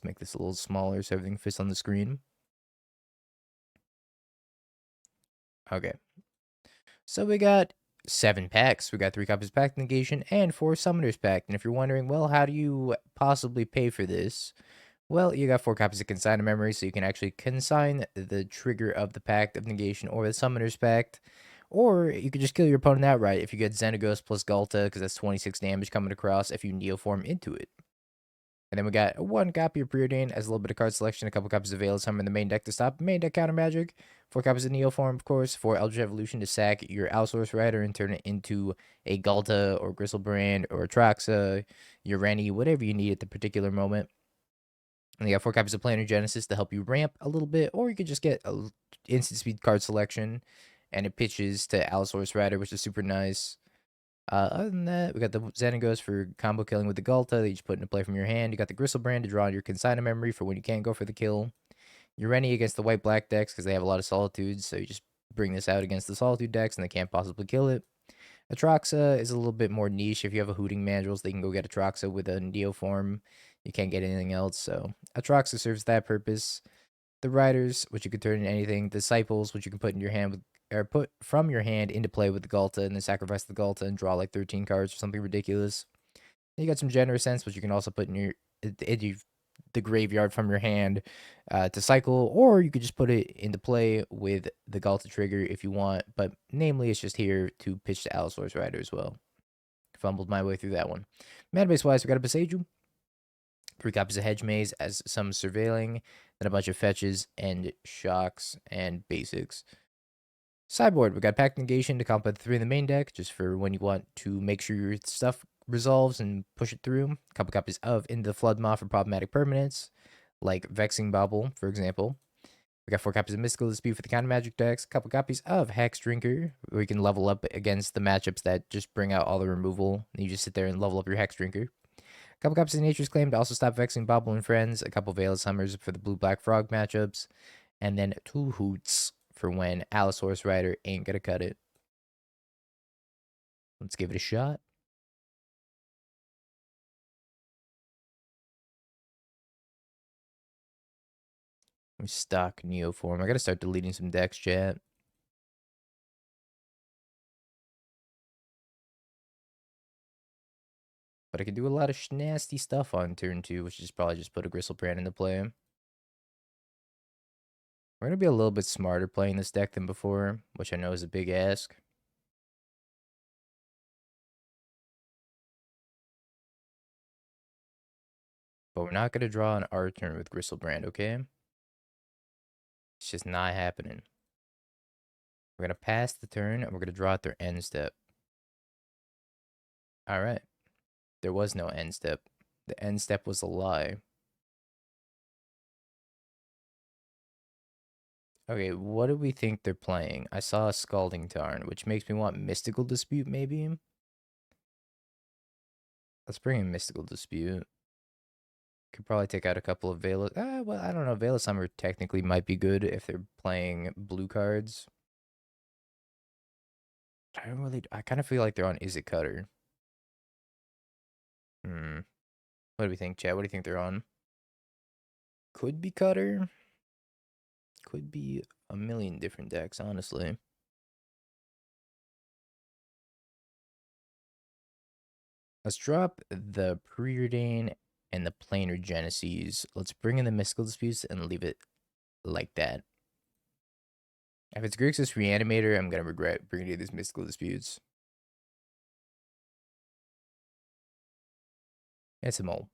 Let's make this a little smaller so everything fits on the screen. Okay. So we got 7 packs. We got 3 copies of Pact of Negation and 4 Summoner's Pact. And if you're wondering, well, how do you possibly pay for this? Well, you got 4 copies of Consign of Memory, so you can actually consign the trigger of the Pact of Negation or the Summoner's Pact. Or you could just kill your opponent outright if you get Xenagos plus Ghalta, because that's 26 damage coming across if you Neoform into it. And then we got 1 copy of Preordain as a little bit of card selection, a couple copies of Veil of Summer in the main deck to stop main deck counter magic, 4 copies of Neoform, of course, 4 Eldritch Evolution to sack your Allosaurus Rider and turn it into a Ghalta or Griselbrand or Atraxa, Ureni, whatever you need at the particular moment. And you got 4 copies of Planar Genesis to help you ramp a little bit, or you could just get a instant speed card selection, and it pitches to Allosaurus Rider, which is super nice. Other than that, we got the Xenagos for combo killing with the Ghalta that you just put into play from your hand. You got the Griselbrand to draw on your Consign of Memory for when you can't go for the kill. Ureni against the white-black decks because they have a lot of Solitudes, so you just bring this out against the Solitude decks and they can't possibly kill it. Atraxa is a little bit more niche. If you have a Hooting Mandrills, they can go get Atraxa with a Neoform. You can't get anything else, so Atraxa serves that purpose. The Riders, which you can turn into anything. Disciples, which you can put in your hand with, or put from your hand into play with the Ghalta, and then sacrifice the Ghalta and draw like 13 cards or something ridiculous. Then you got some Generous Ents, which you can also put in the graveyard from your hand to cycle, or you could just put it into play with the Ghalta trigger if you want. But namely, it's just here to pitch to Allosaurus Rider as well. Fumbled my way through that one. Mana base wise, we got a Boseiju, 3 copies of Hedge Maze as some surveilling, then a bunch of fetches and shocks and basics. Sideboard, we got Pact of Negation to combat the 3 in the main deck, just for when you want to make sure your stuff resolves and push it through. A couple copies of Into the Flood Moth for problematic permanents, like Vexing Bauble, for example. We got 4 copies of Mystical Dispute for the counter magic decks, a couple copies of Hex Drinker, where you can level up against the matchups that just bring out all the removal. And you just sit there and level up your Hex Drinker. A couple copies of Nature's Claim to also stop Vexing Bauble and Friends, a couple Veil of Summers for the blue-black frog matchups, and then 2 Hoots for when Allosaurus Rider ain't gonna cut it. Let's give it a shot. We stock Neoform. I gotta start deleting some decks, chat. But I can do a lot of nasty stuff on turn 2, which is probably just put a Griselbrand into play. We're gonna be a little bit smarter playing this deck than before, which I know is a big ask. But we're not gonna draw on our turn with Griselbrand, okay? It's just not happening. We're gonna pass the turn and we're gonna draw at their end step. Alright. There was no end step. The end step was a lie. Okay, what do we think they're playing? I saw a Scalding Tarn, which makes me want Mystical Dispute, maybe? Let's bring in Mystical Dispute. Could probably take out a couple of Veil. Well, I don't know. Veil of Summer technically might be good if they're playing blue cards. I kind of feel like they're on Is It Cutter. What do we think, Chad? What do you think they're on? Could be Cutter. Could be a million different decks, honestly. Let's drop the Preordain and the Planar Genesis. Let's bring in the Mystical Disputes and leave it like that. If it's Grixis Reanimator, I'm going to regret bringing in these Mystical Disputes. It's a mole.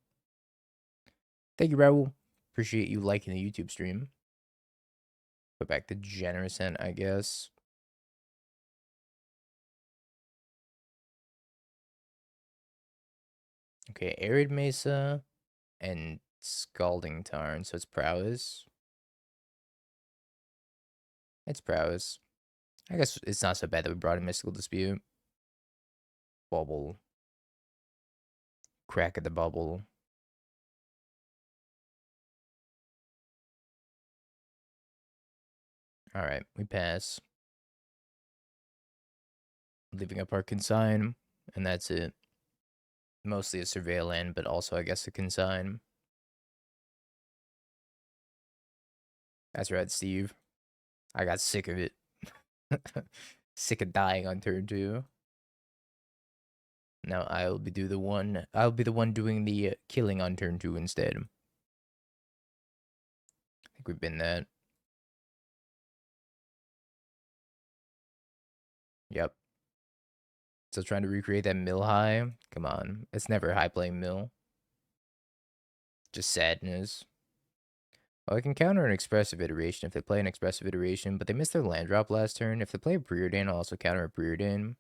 Thank you, Raul. Appreciate you liking the YouTube stream. Put back the Generous Ent, I guess. Okay, Arid Mesa and Scalding Tarn, so it's Prowess. It's Prowess. I guess it's not so bad that we brought in Mystical Dispute. Bubble. Crack at the bubble. Alright, we pass. Leaving up our Consign, and that's it. Mostly a Surveil Land, but also, I guess, a Consign. That's right, Steve. I got sick of it. Sick of dying on turn 2. Now I'll be the one doing the killing on turn 2 instead. I think we've been that. Yep. Still trying to recreate that mill high. Come on. It's never high playing mill. Just sadness. Well, I can counter an expressive iteration if they play an expressive iteration, but they missed their land drop last turn. If they play a preordain, I'll also counter a preordain.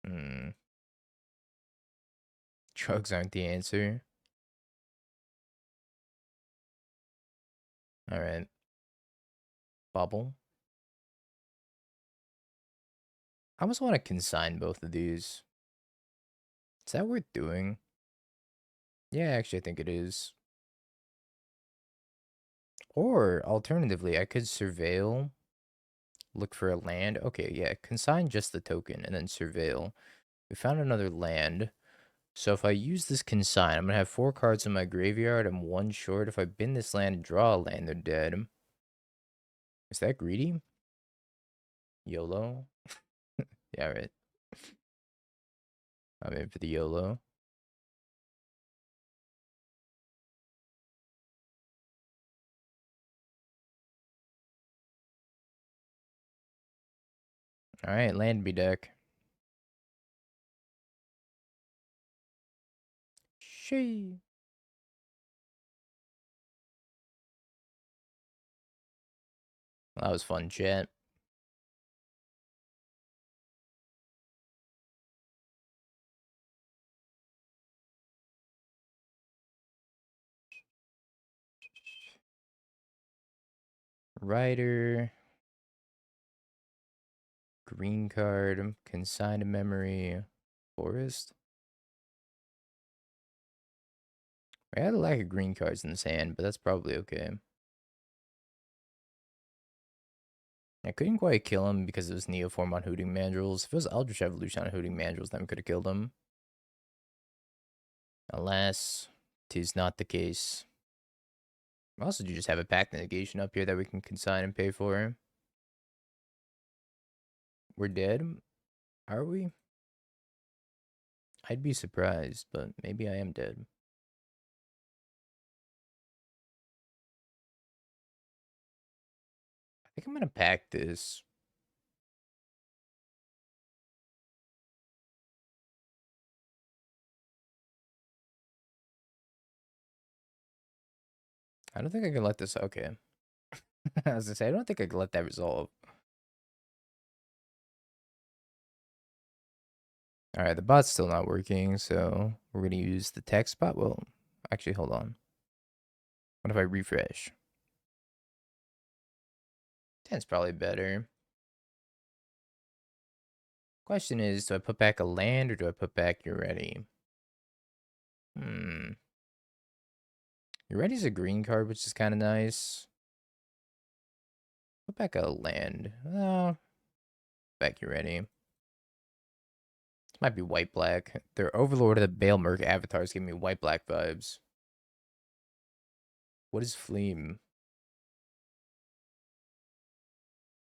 Hmm. Drugs aren't the answer. Alright. Bubble. I almost want to consign both of these. Is that worth doing? Yeah, actually, I think it is. Or, alternatively, I could surveil, look for a land. Okay, yeah, consign just the token, and then surveil. We found another land. So if I use this consign, I'm going to have 4 cards in my graveyard. I'm 1 short. If I bin this land and draw a land, they're dead. Is that greedy? YOLO? Yeah, right. I'm in for the YOLO. Alright, land me deck. Shee. Well, that was fun, chat. Rider. Green card. Consign to memory. Forest. I had a lack of green cards in this hand, but that's probably okay. I couldn't quite kill him because it was Neoform on Hooting Mandrills. If it was Eldritch Evolution on Hooting Mandrills, then we could have killed him. Alas, 'tis not the case. Also, do you just have a Pact of Negation up here that we can consign and pay for? We're dead? Are we? I'd be surprised, but maybe I am dead. I think I'm gonna pack this. I don't think I can let this. Okay. I was gonna say, I don't think I can let that resolve. Alright, the bot's still not working, so we're gonna use the text bot. Well, actually, hold on. What if I refresh? 10's probably better. Question is, do I put back a land or do I put back Ureni? Ureni's a green card, which is kind of nice. Put back a land. Oh, back Ureni. This might be white-black. Their Overlord of the Bale Merc avatars give me white-black vibes. What is Fleam?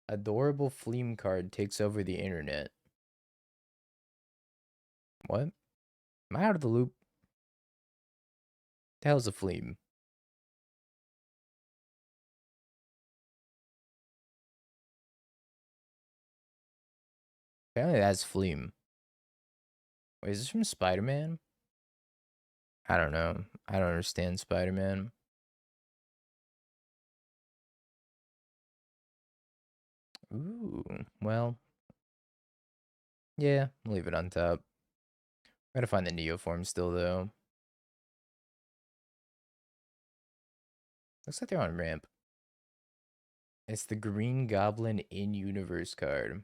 Adorable Fleam card takes over the internet. What? Am I out of the loop? The hell's a Fleam? Apparently that's Fleam. Wait, is this from Spider-Man? I don't know. I don't understand Spider-Man. Ooh, well. Yeah, I'll leave it on top. Gotta find the Neoform still, though. Looks like they're on ramp. It's the Green Goblin in-universe card.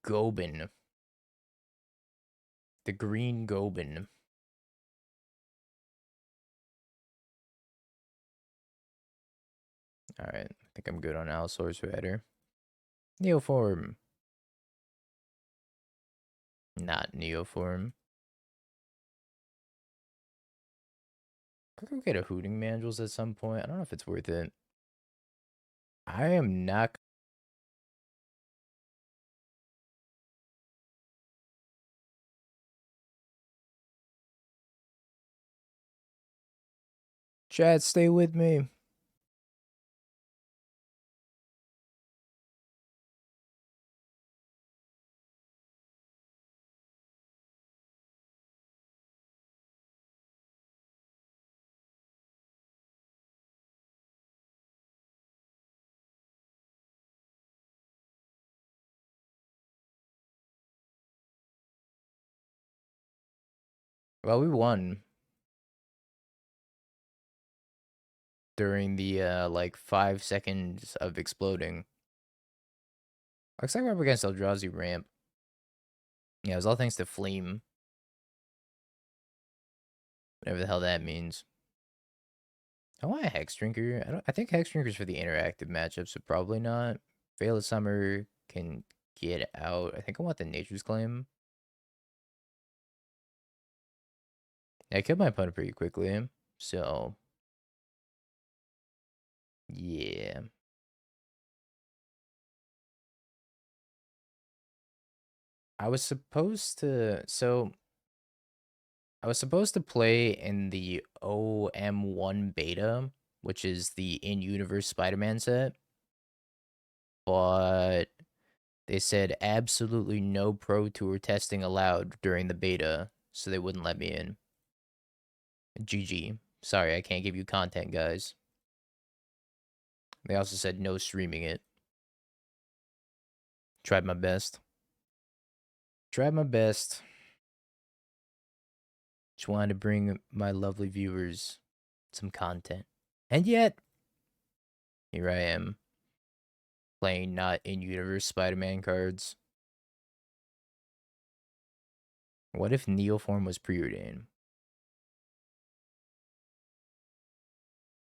Gobin. The Green Gobin. Alright, I think I'm good on Allosaurus Rider. Neoform. Not Neoform. Could go get a Hooting Mandrills at some point. I don't know if it's worth it. I am not. Chat, stay with me. Well, we won during the like 5 seconds of exploding. Looks like we're up against Eldrazi Ramp. Yeah, it was all thanks to Flame. Whatever the hell that means. I want a Hex Drinker. I think Hex Drinker's for the interactive matchups, so probably not. Veil of Summer can get out. I think I want the Nature's Claim. Yeah, I killed my opponent pretty quickly, so yeah. I was supposed to play in the OM1 beta, which is the in-universe Spider-Man set, but they said absolutely no Pro Tour testing allowed during the beta, so they wouldn't let me in. GG. Sorry, I can't give you content, guys. They also said no streaming it. Tried my best. Tried my best. Just wanted to bring my lovely viewers some content. And yet, here I am, playing not in-universe Spider-Man cards. What if Neoform was preordained?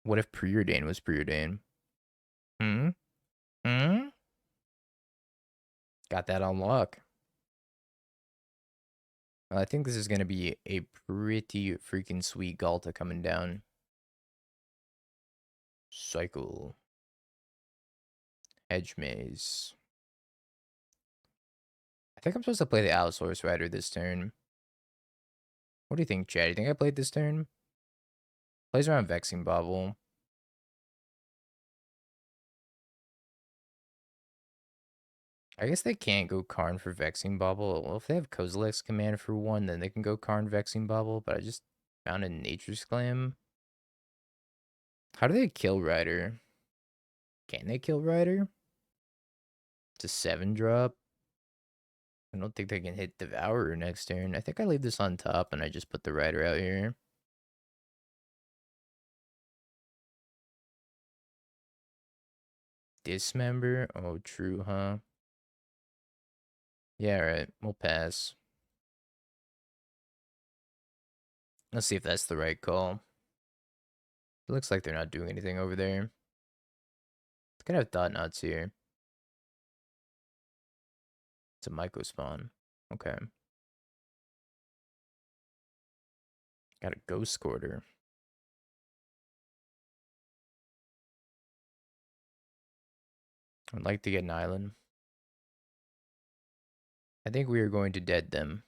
What if preordained was preordained? Hmm? Hmm? Got that on lock. I think this is going to be a pretty freaking sweet Ghalta coming down. Cycle. Hedge Maze. I think I'm supposed to play the Allosaurus Rider this turn. What do you think, Chad? Do you think I played this turn? Plays around Vexing Bobble. I guess they can't go Karn for Vexing Bobble. Well, if they have Kozilek's command for 1, then they can go Karn Vexing Bobble, but I just found a Nature's Claim. How do they kill Rider? Can they kill Rider? It's a 7-drop. I don't think they can hit Devourer next turn. I think I leave this on top and I just put the Rider out here. Dismember? Oh, true, huh? Yeah, right. We'll pass. Let's see if that's the right call. It looks like they're not doing anything over there. It's gonna have Thought Knots here. It's a Myco spawn. Okay. Got a Ghost Quarter. I'd like to get an island. I think we are going to dead them.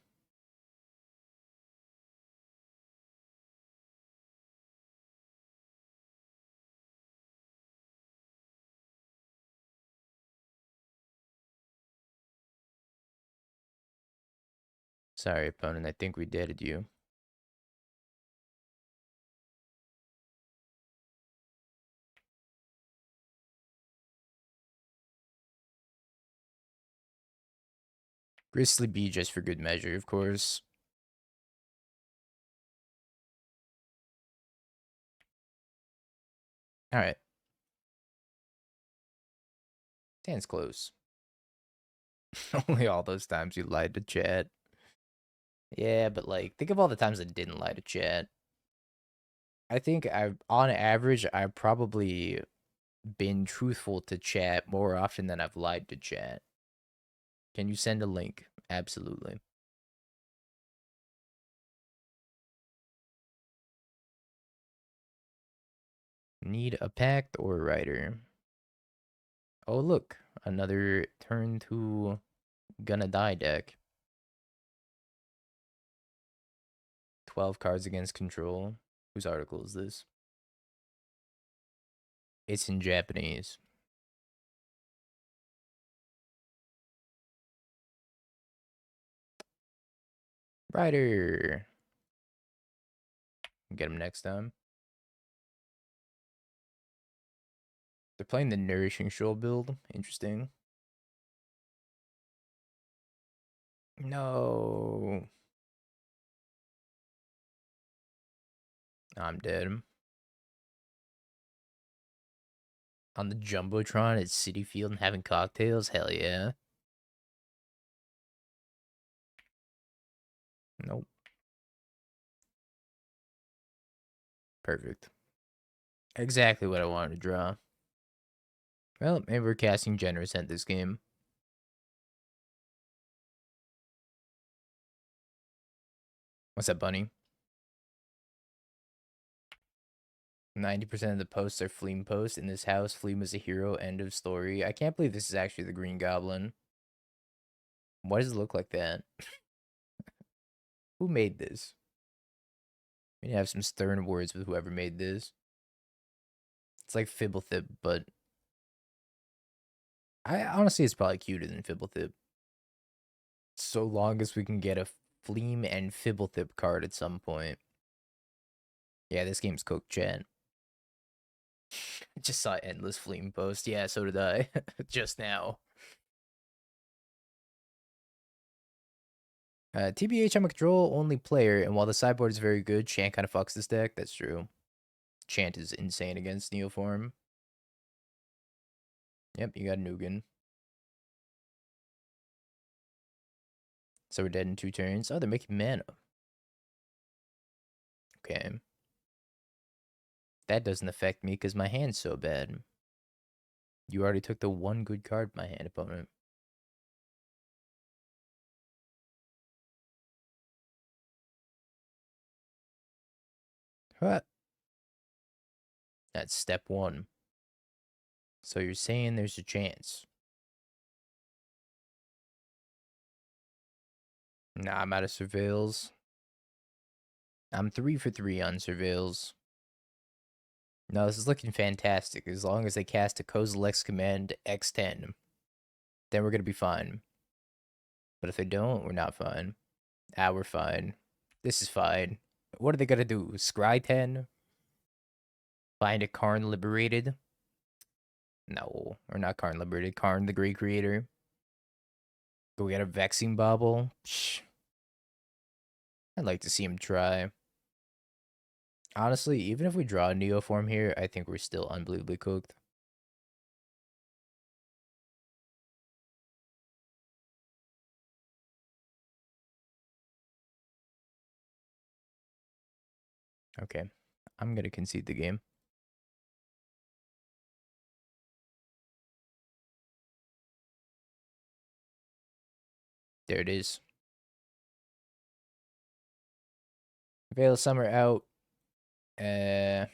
Sorry, opponent. I think we deaded you. Grizzly B just for good measure, of course. Alright. Stands close. Only all those times you lied to chat. Yeah, but like, think of all the times I didn't lie to chat. I think on average, I've probably been truthful to chat more often than I've lied to chat. Can you send a link? Absolutely. Need a Pact or a Rider. Oh, look. Another turn to Gonna Die deck. 12 cards against control. Whose article is this? It's in Japanese. Rider. Get him next time. They're playing the Nourishing Shoal build. Interesting. No. I'm dead. On the Jumbotron at City Field and having cocktails? Hell yeah. Nope. Perfect. Exactly what I wanted to draw. Well, maybe we're casting Generous Ent this game. What's that, Bunny? 90% of the posts are Fleam posts. In this house, Fleam is a hero. End of story. I can't believe this is actually the Green Goblin. Why does it look like that? Who made this? We need to have some stern words with whoever made this. It's like Fibblethip, but I honestly, it's probably cuter than Fibblethip. So long as we can get a Fleam and Fibblethip card at some point. Yeah, this game's cooked, chat. Just saw endless Fleam post. Yeah, so did I. Just now. TBH, I'm a control-only player, and while the sideboard is very good, Chant kind of fucks this deck. That's true. Chant is insane against Neoform. Yep, you got Nugan. So we're dead in 2 turns. Oh, they're making mana. Okay. That doesn't affect me because my hand's so bad. You already took the one good card my hand, opponent. What? That's step 1. So you're saying there's a chance. Nah, I'm out of Surveils. I'm 3 for 3 on Surveils. No, this is looking fantastic. As long as they cast a Kozilek's Command X10, then we're going to be fine. But if they don't, we're not fine. Ah, we're fine. This is fine. What are they going to do? Scry 10? Find a Karn Liberated? No, or not Karn Liberated. Karn the Great Creator. Go get a Vexing Bauble? Psh. I'd like to see him try. Honestly, even if we draw a Neoform here, I think we're still unbelievably cooked. Okay. I'm going to concede the game. There it is. Veil of Summer out. I'm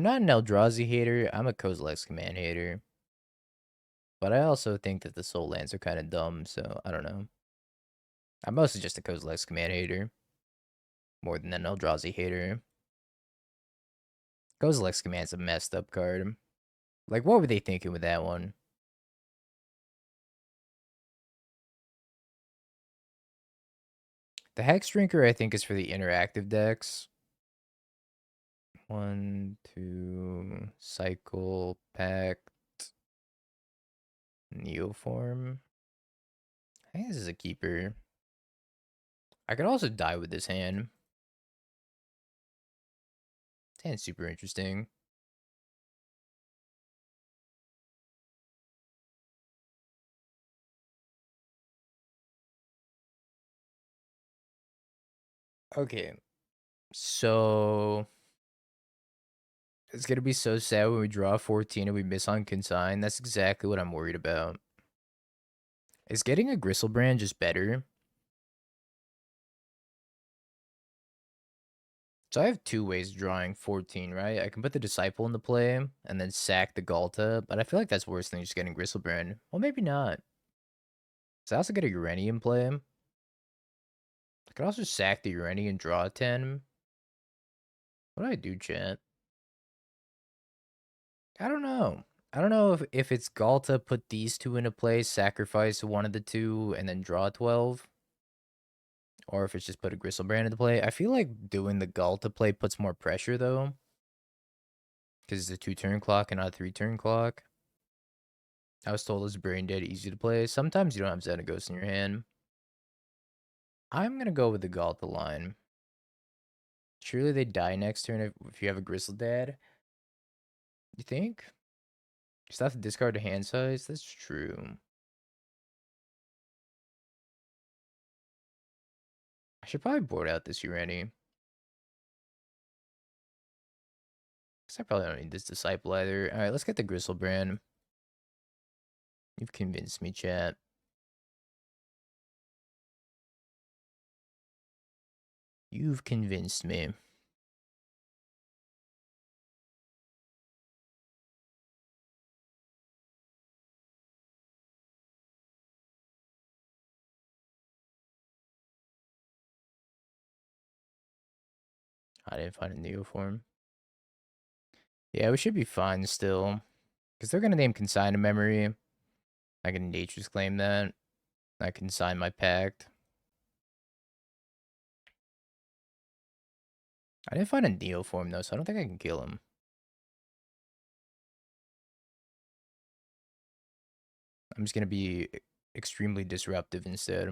not an Eldrazi hater. I'm a Kozilek's Command hater. But I also think that the Soul Lands are kind of dumb, so I don't know. I'm mostly just a Kozilek's Command hater. More than an Eldrazi hater. Kozilek's Command's a messed up card. Like, what were they thinking with that one? The Hex Drinker, I think, is for the interactive decks. 1, 2, Cycle, Pact, Neoform. I think this is a keeper. I could also die with this hand. This hand's super interesting. Okay, so it's gonna be so sad when we draw 14 and we miss on Consign. That's exactly what I'm worried about. Is getting a Griselbrand just better? So I have two ways of drawing 14, right? I can put the Disciple into play and then sack the Ghalta, but I feel like that's worse than just getting Griselbrand. Well, maybe not. So I also get a Ureni in play. I could also sack the Ureni and draw a 10. What do I do, chat? I don't know. I don't know if it's Ghalta put these two into play, sacrifice one of the two, and then draw 12. Or if it's just put a Griselbrand into play. I feel like doing the Ghalta play puts more pressure, though. Because it's a 2-turn clock and not a 3-turn clock. I was told it's brain dead, easy to play. Sometimes you don't have Xenagos in your hand. I'm going to go with the Ghalta line. Surely they die next turn if you have a Griseldad. You think? You still have to discard a hand size? That's true. I should probably board out this Ureni. Because I probably don't need this Disciple either. Alright, let's get the Griselbrand. You've convinced me, chat. You've convinced me. I didn't find a Neoform. Yeah, we should be fine still. Because they're going to name Consign a memory. I can Nature's Claim that. I can sign my Pact. I didn't find a Neoform though, so I don't think I can kill him. I'm just going to be extremely disruptive instead.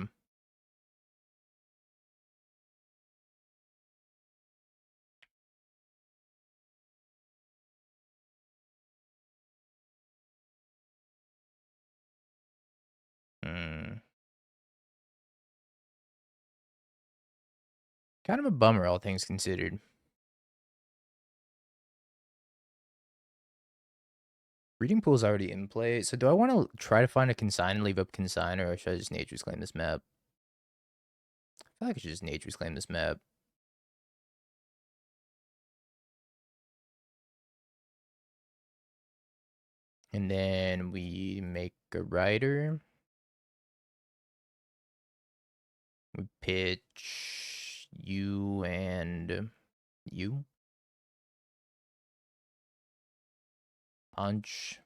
Hmm. Kind of a bummer, all things considered. Reading Pool's already in play, so do I want to try to find a Consign and leave up Consign, or should I just Nature's Claim this map? I feel like I should just Nature's Claim this map. And then we make a Rider. We pitch you and you. Punch.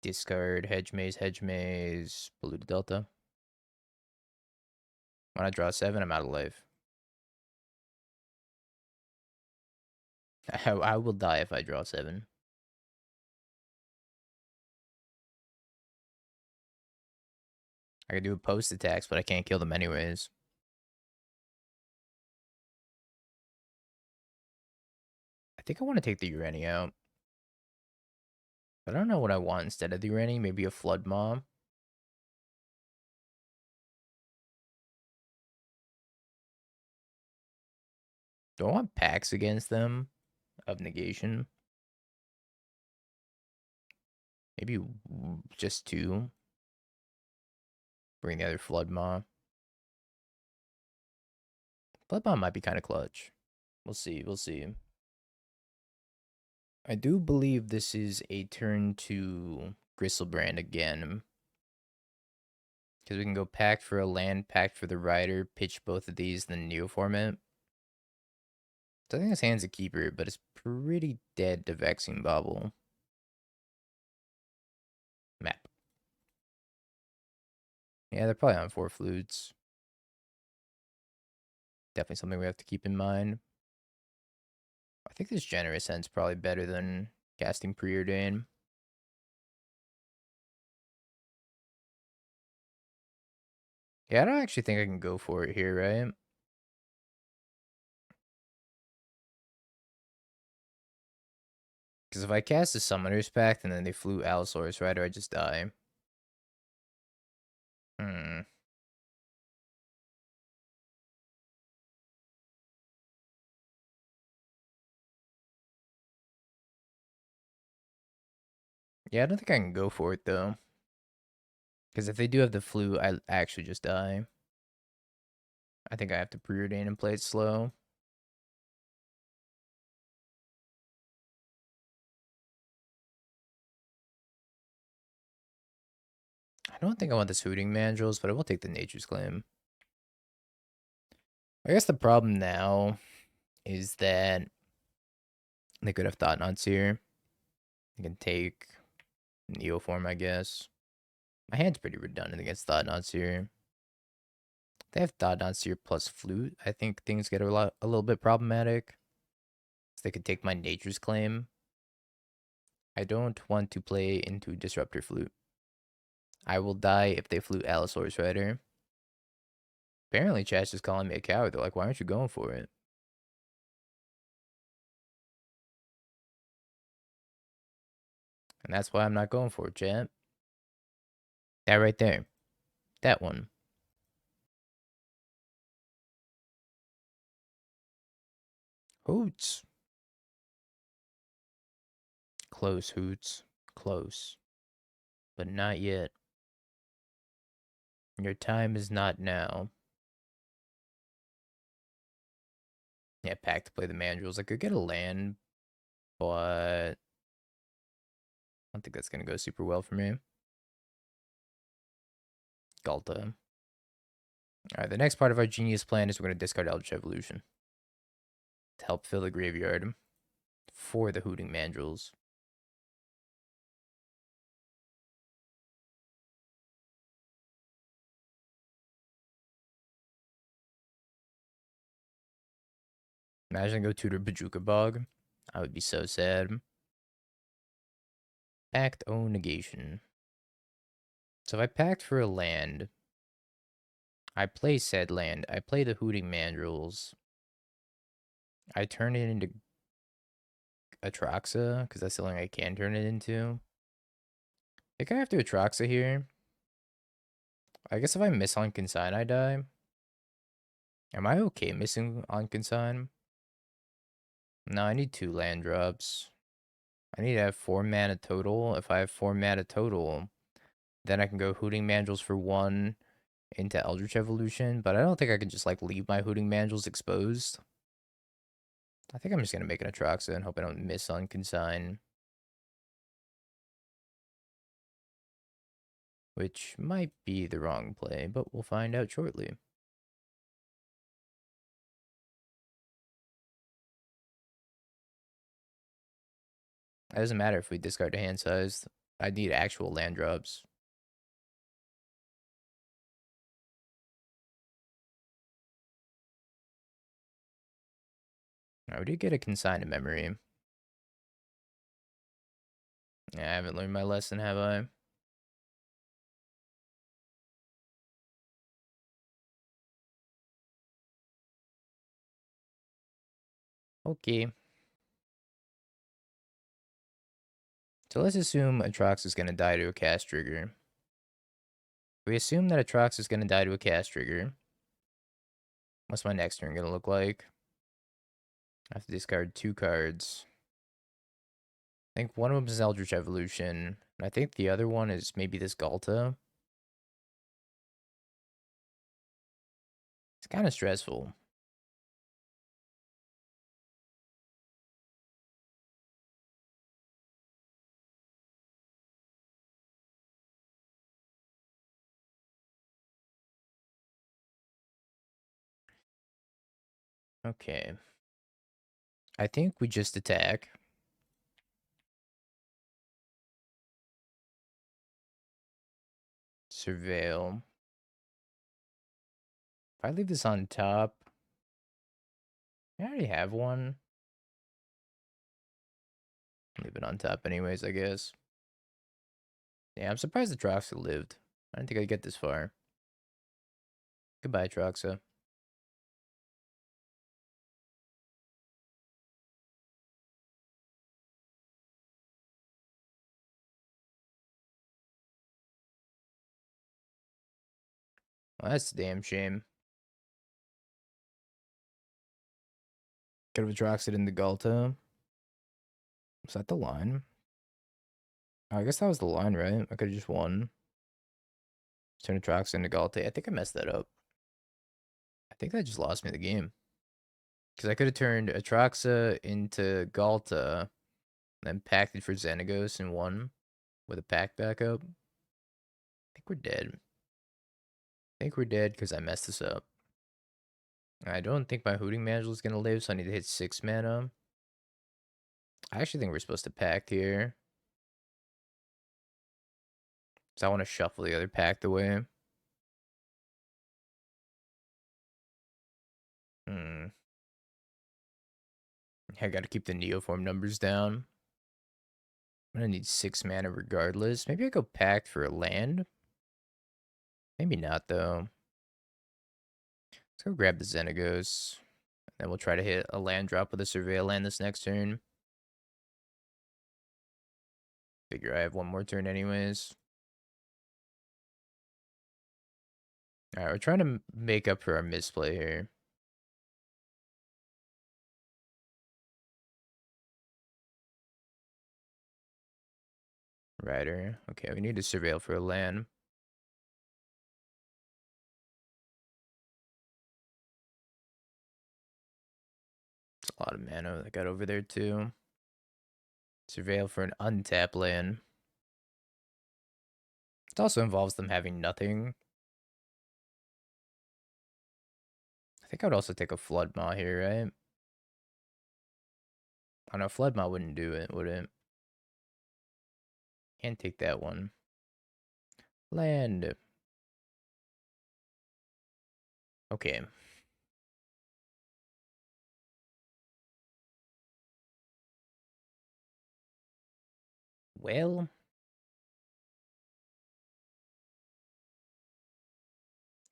Discard Hedge Maze, Polluted Delta. When I draw 7, I'm out of life. I will die if I draw 7. I could do a post attacks, but I can't kill them anyways. I think I want to take the Ureni out. But I don't know what I want instead of the Ureni. Maybe a Flood Maw. Do I want packs against them of negation? Maybe just 2. Bring the other Flood Maw. Flood Maw might be kind of clutch. We'll see. We'll see. I do believe this is a turn to Griselbrand again. Because we can go Pact for a land, Pact for the Rider, pitch both of these, then Neoform it. So I think this hand's a keeper, but it's pretty dead to Vexing Bobble. Map. Yeah, they're probably on 4 flutes. Definitely something we have to keep in mind. I think this Generous Ent's probably better than casting Preordain. Yeah, I don't actually think I can go for it here, right? Because if I cast the Summoner's Pact and then they flew Allosaurus Rider, I just die. Hmm. Yeah, I don't think I can go for it, though. Because if they do have the flu, I actually just die. I think I have to preordain and play it slow. I don't think I want this Hooting Mandrills, but I will take the Nature's Claim. I guess the problem now is that they could have Thought Knots here. I can take Neoform, I guess. My hand's pretty redundant against Thought Knots here. They have Thought Knots here plus Flute. I think things get a little bit problematic. So they could take my Nature's Claim. I don't want to play into Disruptor Flute. I will die if they flute Allosaurus Rider. Apparently, chat's just calling me a coward. They're like, why aren't you going for it? And that's why I'm not going for it, chat. That right there. That one. Hoots. Close, Hoots. Close. But not yet. Your time is not now. Yeah, Pact to play the Mandrills. I could get a land, but I don't think that's going to go super well for me. Ghalta. Alright, the next part of our genius plan is we're going to discard Eldritch Evolution to help fill the graveyard for the Hooting Mandrills. Imagine I go tutor Bajuka Bog. I would be so sad. Pact of Negation. So if I pact for a land, I play said land. I play the Hooting Mandrills. I turn it into Atraxa, because that's the only thing I can turn it into. I think I have to Atraxa here. I guess if I miss on Consign, I die. Am I okay missing on Consign? No, I need 2 land drops. I need to have 4 mana total. If I have 4 mana total, then I can go Hooting Mandrills for 1 into Eldritch Evolution, but I don't think I can just like leave my Hooting Mandrills exposed. I think I'm just gonna make an Atraxa and hope I don't miss on Consign. Which might be the wrong play, but we'll find out shortly. It doesn't matter if we discard a hand size. I need actual land drops. I did get a Consign in memory. I haven't learned my lesson, have I? Okay. So let's assume Atraxa is going to die to a cast trigger. We assume that Atraxa is going to die to a cast trigger. What's my next turn going to look like? I have to discard 2 cards. I think one of them is Eldritch Evolution. And I think the other one is maybe this Ghalta. It's kind of stressful. Okay. I think we just attack. Surveil. If I leave this on top, I already have one. Leave it on top anyways, I guess. Yeah, I'm surprised the Atraxa lived. I didn't think I'd get this far. Goodbye, Atraxa. Well, that's a damn shame. Could have Atraxed in the Ghalta. Was that the line? Oh, I guess that was the line, right? I could have just won. Turn Atraxa into Ghalta. I think I messed that up. I think that just lost me the game. Because I could have turned Atraxa into Ghalta, then pacted for Xenagos and won with a pack backup. I think we're dead. I think we're dead because I messed this up. I don't think my Hooting Mandrill is going to live, so I need to hit 6 mana. I actually think we're supposed to pact here. So I want to shuffle the other pact away. I got to keep the Neoform numbers down. I'm going to need 6 mana regardless. Maybe I go pact for a land. Maybe not, though. Let's go grab the Xenagos. Then we'll try to hit a land drop with a Surveil land this next turn. Figure I have one more turn anyways. Alright, we're trying to make up for our misplay here. Rider. Okay, we need to Surveil for a land. It's a lot of mana that got over there too. Surveil for an untapped land. It also involves them having nothing. I think I would also take a Flood Maw here, right? Oh no, Flood Maw wouldn't do it, would it? Can't take that one. Land. Okay. Well.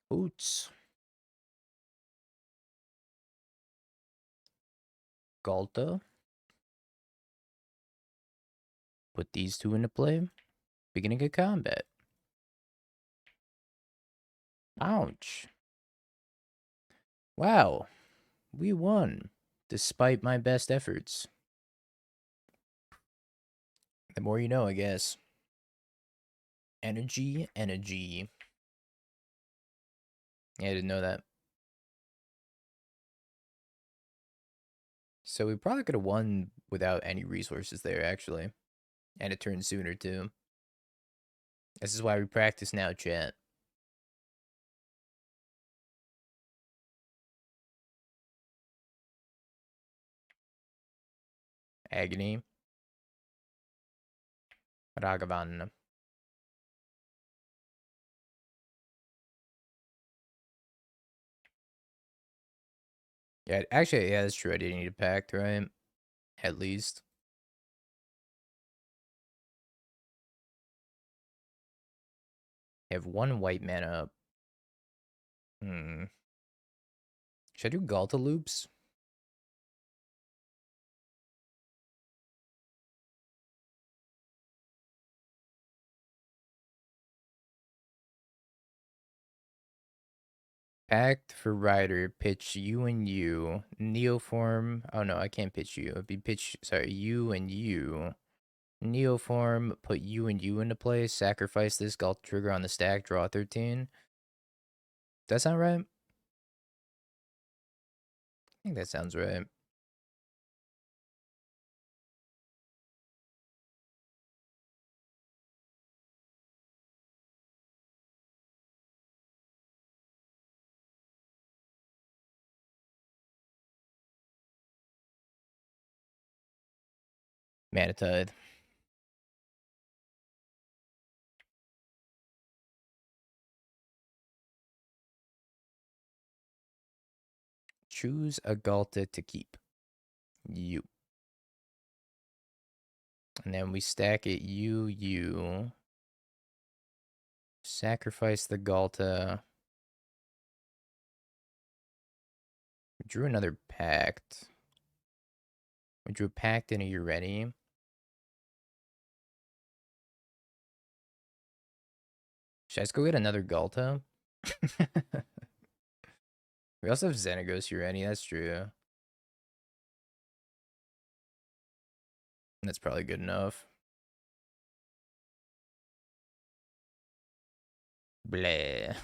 Hoots. Ghalta. Put these two into play. Beginning of combat. Ouch. Wow. We won. Despite my best efforts. The more you know, I guess. Energy, energy. Yeah, I didn't know that. So we probably could have won without any resources there, actually. And a turn sooner, too. This is why we practice now, chat. Agony. Ragavan. Yeah, actually, yeah, that's true. I didn't need a pact, right? At least. I have one white mana up. Should I do Ghalta loops? Pact for Rider, pitch you and you. Neoform. Oh no, I can't pitch you. It'd be pitch, sorry, you and you. Neoform, put you and you into play. Sacrifice this Ghalta trigger on the stack, draw 13. Does that sound right? I think that sounds right. Mana Tithe. Choose a Ghalta to keep. You. And then we stack it you. Sacrifice the Ghalta. We drew another pact. We drew a pact and a Ureni. Should I just go get another Ghalta? We also have Xenagos Ureni, that's true. That's probably good enough. Bleh.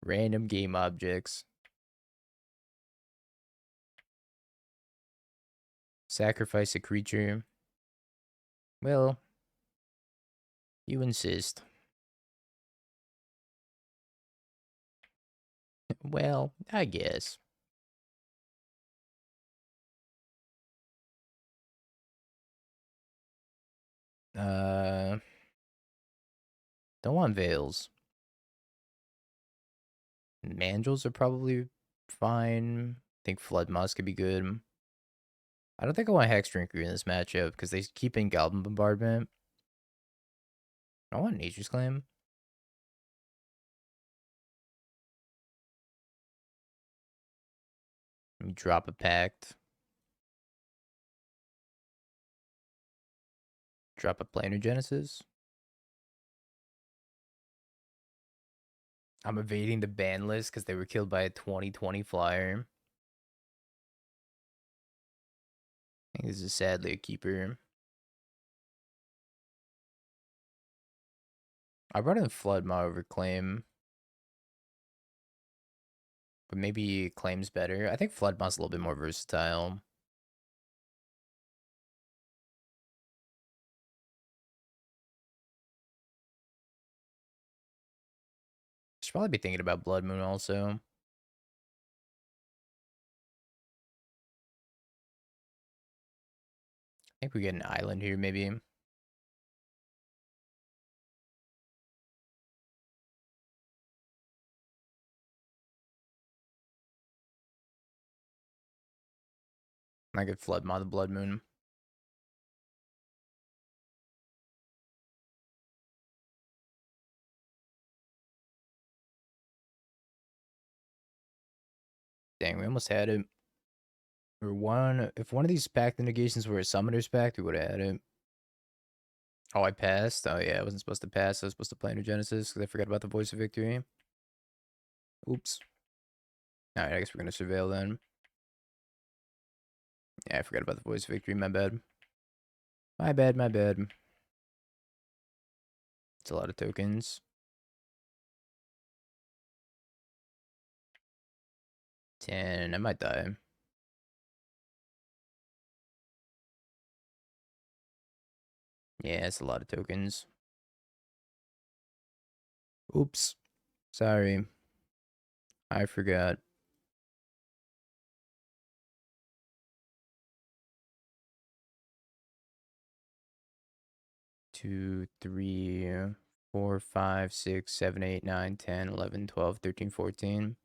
Random game objects. Sacrifice a creature. Well, you insist. Well, I guess. Uh, don't want Veils. Mandrills are probably fine. I think Flood Moss could be good. I don't think I want Hex Drinker in this matchup because they keep in Goblin Bombardment. I want Nature's Claim. Let me drop a Pact. Drop a Planar Genesis. I'm evading the ban list because they were killed by a 2020 flyer. I think this is sadly a keeper. I brought in Flood Maw over Claim. But maybe Claim's better. I think Flood Maw's a little bit more versatile. Should probably be thinking about Blood Moon also. I think we get an island here, maybe. I could Flood Maw the Blood Moon. Dang, we almost had it. If one of these Pact of Negations were a Summoner's Pact, we would have had it. Oh, I passed? Oh, yeah, I wasn't supposed to pass. I was supposed to play Planar Genesis because I forgot about the Voice of Victory. Oops. Alright, I guess we're going to Surveil then. Yeah, I forgot about the Voice of Victory. My bad. My bad, my bad. It's a lot of tokens. 10. I might die. Yeah, it's a lot of tokens. Oops. Sorry. I forgot. 2, 3, 4, 5, 6, 7, 8, 9, 10, 11, 12, 13, 14.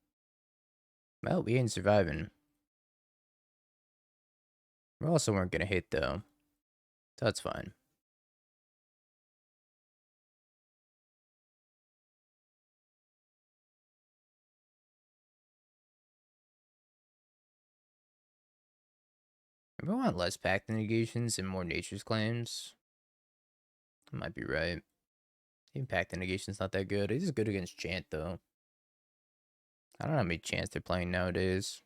Well, we ain't surviving. We also weren't gonna hit though. So that's fine. If I want less Pact Negations and more Nature's Claims, I might be right. Even Pact Negation's not that good. It is good against Chant though. I don't know how many Chants they're playing nowadays.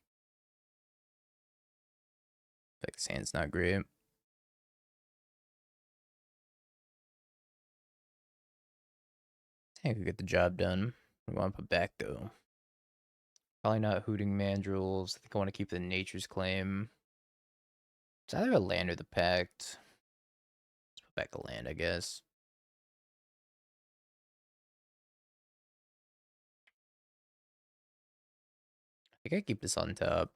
Like this hand's not great. I think we get the job done. We want to put back though. Probably not Hooting Mandrills. I think I want to keep the Nature's Claim. It's either a land or the Pact. Let's put back a land, I guess. I think I keep this on top.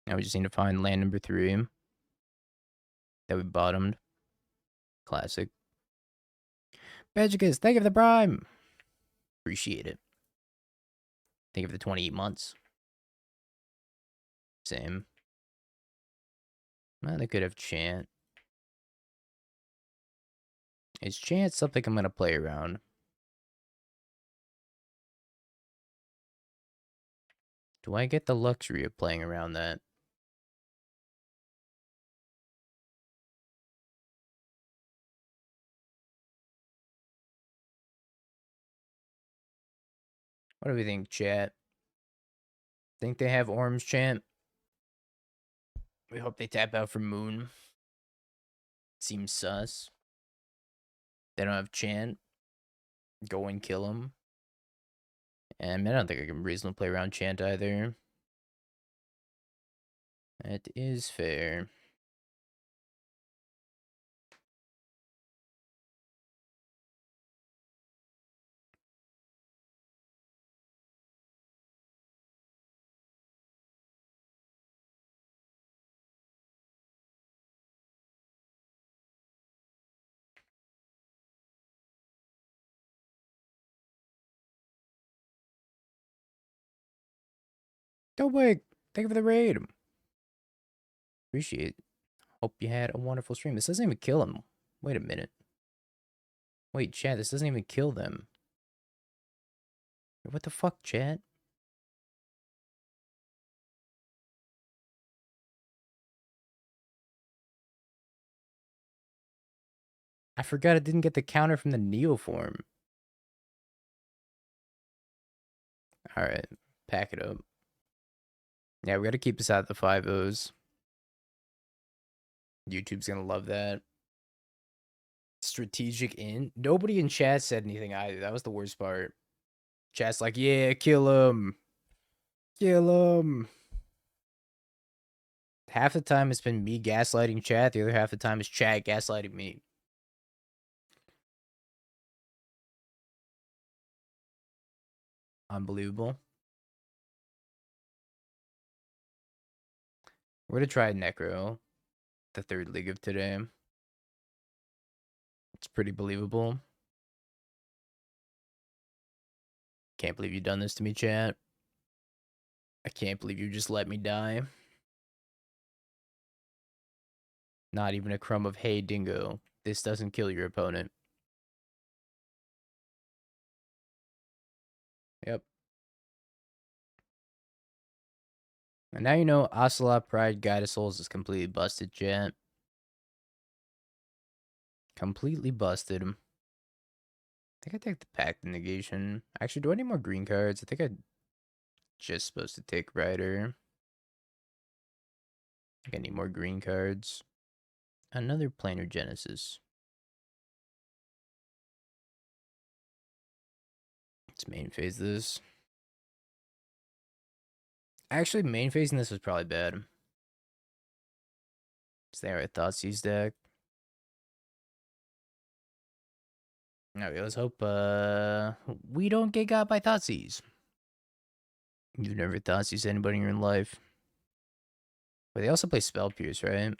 Now we just need to find land number 3 that we bottomed. Classic. Magicus, thank you for the prime. Appreciate it. Thank you for the 28 months. Same. Well, they could have Chant. Is Chant something I'm going to play around? Do I get the luxury of playing around that? What do we think, chat? Think they have Orange Chant. We hope they tap out for Moon. Seems sus. They don't have Chant. Go and kill them. And I don't think I can reasonably play around Chant either. That is fair. Don't wait. Thank you for the raid. Appreciate it. Hope you had a wonderful stream. This doesn't even kill him. Wait a minute. Wait, chat, this doesn't even kill them. What the fuck, chat? I forgot it didn't get the counter from the Neoform. Alright, pack it up. Yeah, we gotta keep this out of the 5-0s. YouTube's gonna love that. Strategic Ent. Nobody in chat said anything either. That was the worst part. Chat's like, yeah, kill him. Kill him. Half the time it's been me gaslighting chat. The other half the time is chat gaslighting me. Unbelievable. We're gonna try Necro. The third league of today. It's pretty believable. Can't believe you've done this to me, chat. I can't believe you just let me die. Not even a crumb of hay, dingo. This doesn't kill your opponent. Yep. And now you know Ocelot Pride Guide of Souls is completely busted, chat. Completely busted. I think I take the Pact of Negation. Actually, do I need more green cards? I think I'm just supposed to take Rider. I think I need more green cards. Another Planar Genesis. Let's main phase this. Actually, main phasing this was probably bad. Is there a Thoughtseize deck? Okay, let's hope we don't get got by Thoughtseize. You've never Thoughtseize anybody in your life. But they also play Spell Pierce, right?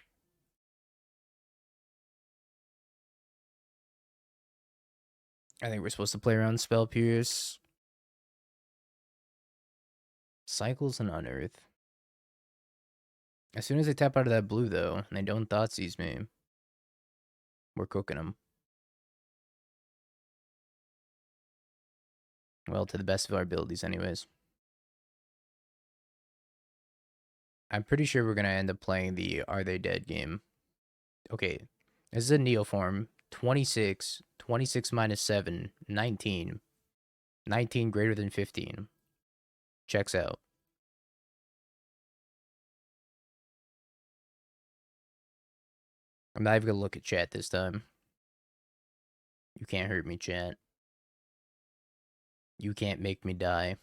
I think we're supposed to play around Spell Pierce. Cycles and Unearth. As soon as they tap out of that blue, though, and they don't Thoughtseize me, we're cooking them. Well, to the best of our abilities, anyways. I'm pretty sure we're going to end up playing the Are They Dead game. Okay, this is a Neoform. 26, 26 minus 7, 19. 19 greater than 15. Checks out. I'm not even going to look at chat this time. You can't hurt me, chat. You can't make me die.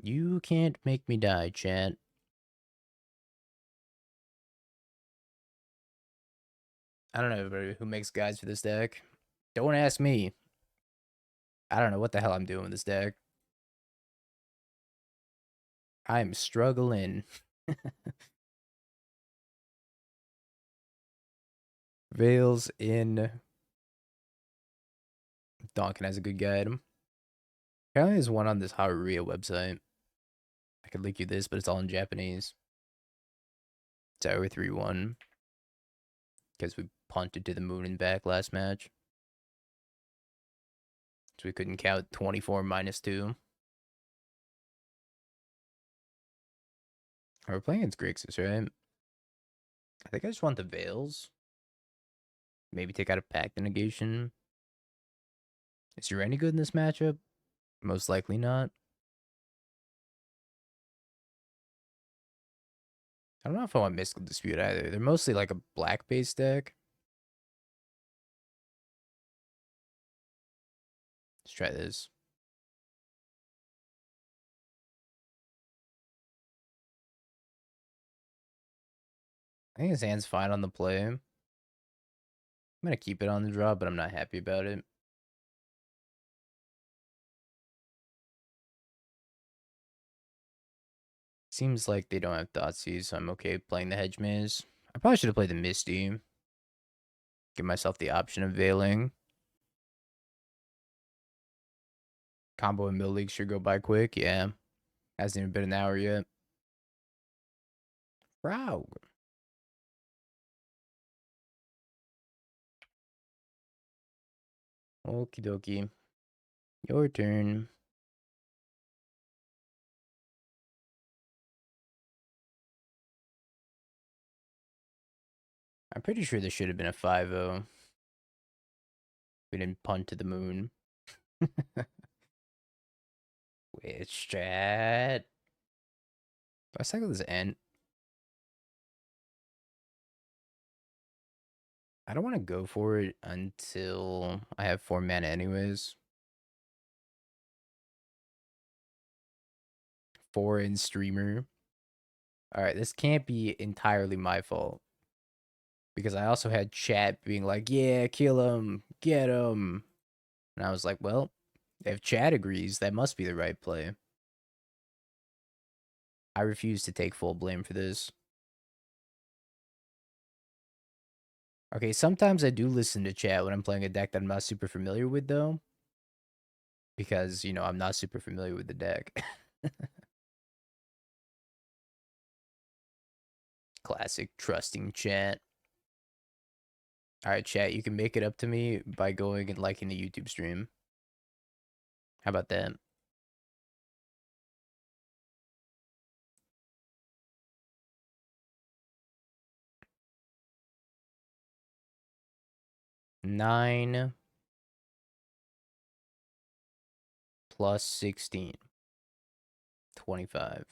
You can't make me die, chat. I don't know everybody who makes guides for this deck. Don't ask me. I don't know what the hell I'm doing with this deck. I'm struggling. Veils in. Donkin has a good guide. Apparently there's one on this Haruria website. I could link you this, but it's all in Japanese. Tower 3-1. Because we punted to the moon and back last match. So we couldn't count 24 minus 2. We're playing against Grixis, right? I think I just want the Veils. Maybe take out a Pact of Negation. Is Ureni good in this matchup? Most likely not. I don't know if I want Mystical Dispute either. They're mostly like a black-based deck. Let's try this. I think his hand's fine on the play. I'm going to keep it on the draw, but I'm not happy about it. Seems like they don't have Thoughtseize, so I'm okay playing the Hedge Maze. I probably should have played the Misty. Give myself the option of Veiling. Combo in Middle League should go by quick, yeah. Hasn't even been an hour yet. Frog. Okie dokie. Your turn. I'm pretty sure this should have been a 5-0. We didn't punt to the moon. Which strat? I cycle this Ent. I don't want to go for it until I have 4 mana anyways. 4 in streamer. Alright, this can't be entirely my fault. Because I also had chat being like, yeah, kill him, get him. And I was like, well, if chat agrees, that must be the right play. I refuse to take full blame for this. Okay, sometimes I do listen to chat when I'm playing a deck that I'm not super familiar with, though. Because, you know, I'm not super familiar with the deck. Classic trusting chat. Alright, chat, you can make it up to me by going and liking the YouTube stream. How about that? Nine plus 16. 25.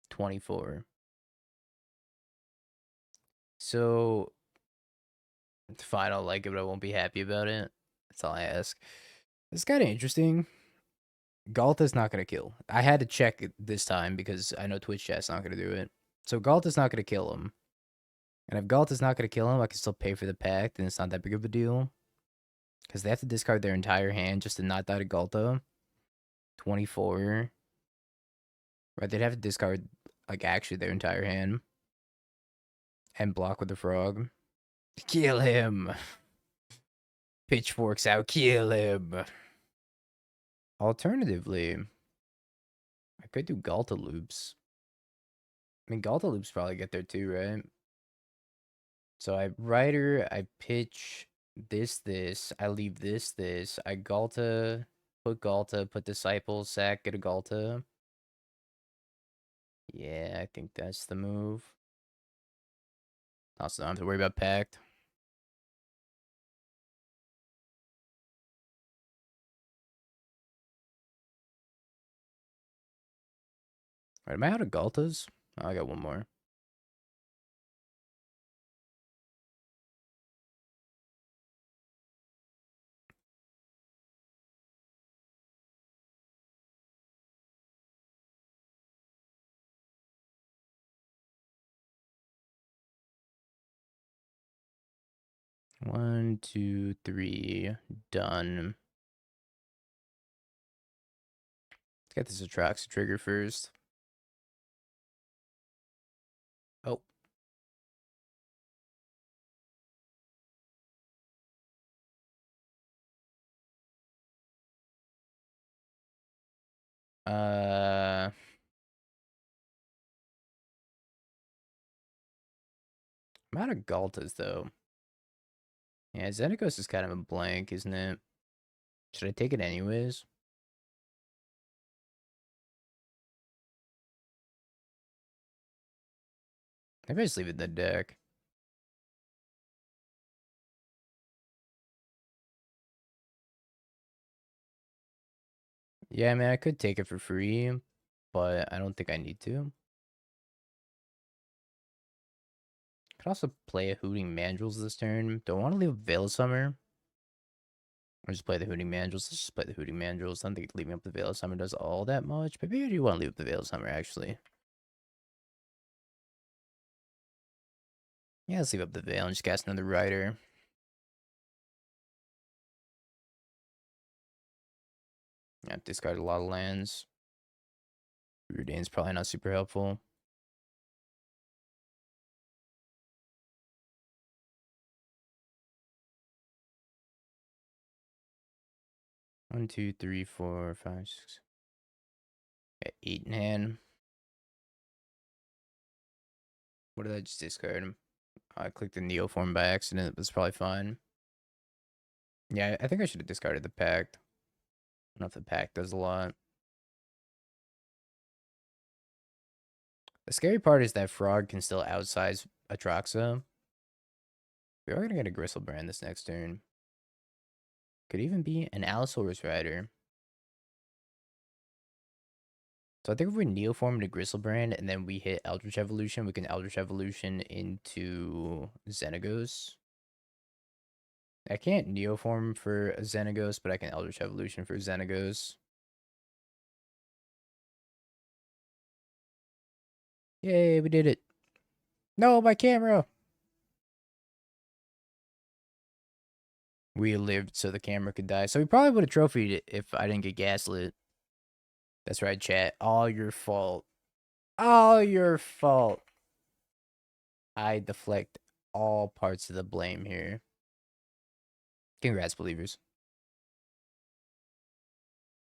24. So, it's fine, I'll like it, but I won't be happy about it. That's all I ask. It's kind of interesting. Ghalta's not going to kill. I had to check it this time because I know Twitch chat's not going to do it. So Ghalta's not going to kill him. And if Ghalta's not going to kill him, I can still pay for the pact, and it's not that big of a deal. Because they have to discard their entire hand just to not die to Ghalta. 24. Right, they'd have to discard, like, actually their entire hand. And block with the frog. Kill him! Pitchforks out, kill him! Alternatively, I could do Ghalta loops. I mean, Ghalta loops probably get there too, right? So I Rider, I pitch this, I leave this, I Ghalta, put Disciple, sack, get a Ghalta. Yeah, I think that's the move. Also, don't have to worry about Pact. Right, am I out of Ghaltas? Oh, I got one more. One, two, three, done. Let's get this Atraxa trigger first. Oh. I'm out of Ghaltas, though. Yeah, Xenagos is kind of a blank, isn't it? Should I take it anyways? Maybe I just leave it in the deck. Yeah, I mean, I could take it for free, but I don't think I need to. Could also play a Hooting Mandrills this turn. Don't want to leave a Veil of Summer. Or just play the Hooting Mandrills. Let's just play the Hooting Mandrills. I don't think leaving up the Veil of Summer does all that much. But maybe I do want to leave up the Veil of Summer, actually. Yeah, let's leave up the Veil and just cast another Rider. Yeah, discard a lot of lands. Rudane's probably not super helpful. One, two, three, four, five, six. Got 8 in hand. What did I just discard? I clicked the Neoform by accident. That's probably fine. Yeah, I think I should have discarded the Pact. I don't know if the Pact does a lot. The scary part is that Frog can still outsize Atraxa. We are going to get a Griselbrand this next turn. Could even be an Allosaurus Rider. So I think if we Neoform to Griselbrand and then we hit Eldritch Evolution, we can Eldritch Evolution into Xenagos. I can't Neoform for a Xenagos, but I can Eldritch Evolution for Xenagos. Yay, we did it. No, my camera. We lived so the camera could die. So we probably would have trophied it if I didn't get Gaslit. That's right, chat. All your fault. All your fault. I deflect all parts of the blame here. Congrats, believers.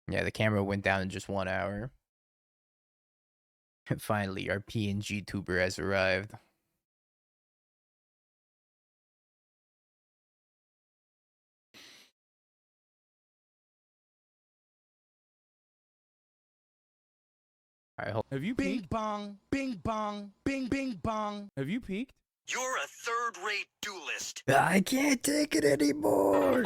Yeah, the camera went down in just 1 hour. Finally, our PNG tuber has arrived. Alright, Have you Bing peeked? bong, bing bong, bing bing bong. Have you peeked? You're a third-rate duelist. I can't take it anymore.